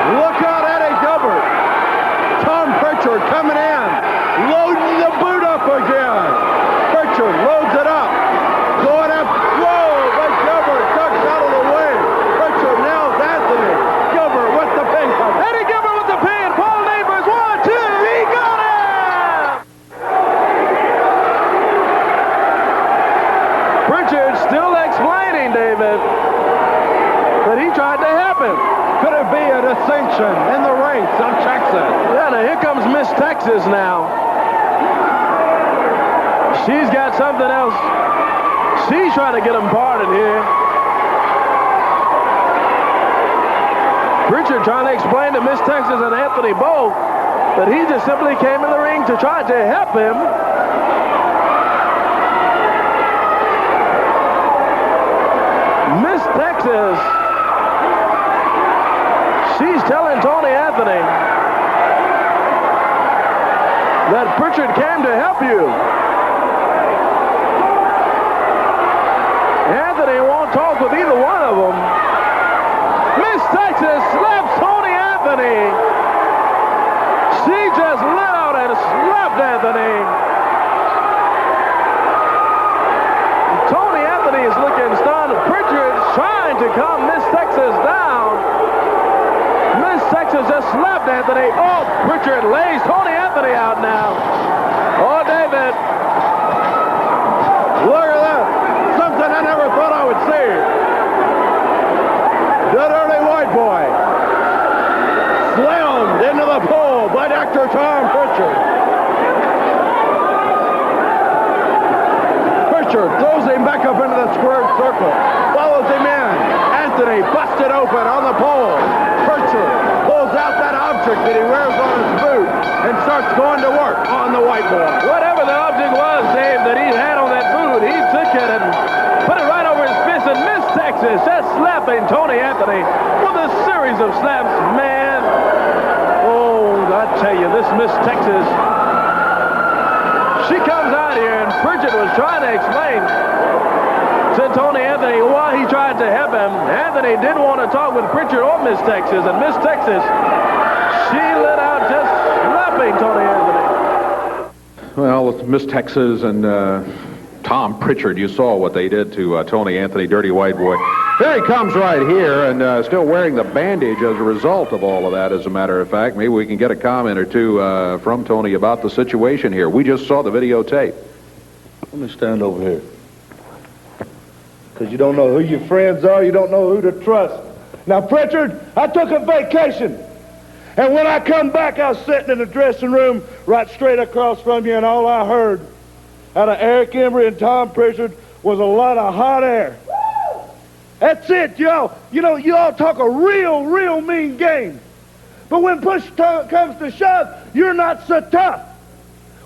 Look out, Eddie Gilbert. Tom Prichard coming in, loading the boot up again. Prichard loads it up. Going up. Whoa, but Gilbert ducks out of the way. Prichard nails Anthony. Gilbert with the pin. Eddie Gilbert with the pin. Paul Neighbors, 1, 2. He got him! Prichard still explaining, David, that he tried to help him. Could it be a distinction in the race of Texas? Yeah, now here comes Miss Texas now. She's got something else. She's trying to get him pardoned here. Prichard trying to explain to Miss Texas and Anthony both that he just simply came in the ring to try to help him. Miss Texas, she's telling Tony Anthony that Prichard came to help you. Anthony won't talk with either one of them. Miss Texas slaps Tony Anthony. She just lit out and slapped Anthony. Tony Anthony is looking stunned. Prichard's trying to calm Miss Texas down. Miss Texas just slapped Anthony. Oh, Prichard lays Tony Anthony out now. Oh, David. Look at that. Something I never thought I would see. The dirty white boy. Slammed into the pole by Dr. Tom Prichard. Prichard throws him back up into the squared circle. Follows him in. Anthony busted open on the pole. Prichard pulls out that object that he wears on his boot and starts going to work on the white boy. Whatever the object was, Dave, that he had on that boot, he took it and put it right over his fist, and Miss Texas just slapping Tony Anthony with a series of slaps. Man, oh, I tell you, this Miss Texas, she comes out here, and Prichard was trying to explain to Tony Anthony why he tried to help him. Anthony didn't want to talk with Prichard or Miss Texas, and Miss Texas, she lit out just slapping Tony Anthony. Well, with Miss Texas and Tom Prichard, you saw what they did to Tony Anthony, dirty white boy. There he comes right here, and still wearing the bandage as a result of all of that, as a matter of fact. Maybe we can get a comment or two from Tony about the situation here. We just saw the videotape. Let me stand over here. Because you don't know who your friends are, you don't know who to trust. Now, Prichard, I took a vacation. And when I come back, I was sitting in the dressing room right straight across from you, and all I heard out of Eric Embry and Tom Prichard was a lot of hot air. That's it, y'all. You know, you all talk a real mean game. But when push comes to shove, you're not so tough.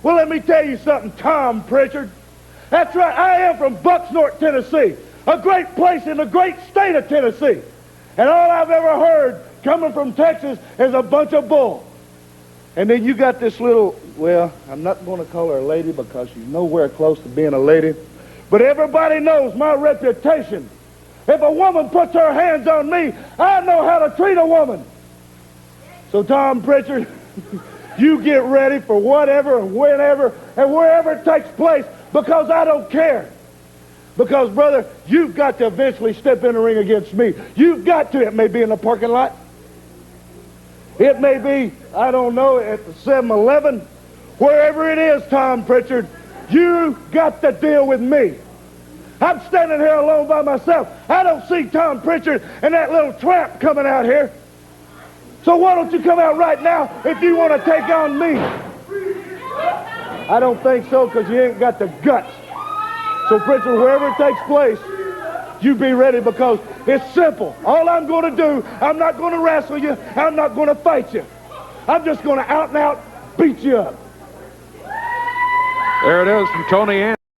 Well, let me tell you something, Tom Prichard. That's right, I am from Bucksnort, Tennessee, a great place in the great state of Tennessee. And all I've ever heard coming from Texas is a bunch of bull. And then you got this little, well, I'm not going to call her a lady because she's nowhere close to being a lady, but everybody knows my reputation. If a woman puts her hands on me, I know how to treat a woman. So, Tom Prichard, you get ready for whatever and whenever and wherever it takes place, because I don't care. Because, brother, you've got to eventually step in the ring against me. You've got to. It may be in the parking lot. It may be, I don't know, at the 7-Eleven. Wherever it is, Tom Prichard, you got to deal with me. I'm standing here alone by myself. I don't see Tom Prichard and that little tramp coming out here. So why don't you come out right now if you want to take on me? I don't think so, because you ain't got the guts. So, Prichard, wherever it takes place, you be ready, because it's simple. All I'm going to do, I'm not going to wrestle you. I'm not going to fight you. I'm just going to out and out beat you up. There it is from Tony Anthony.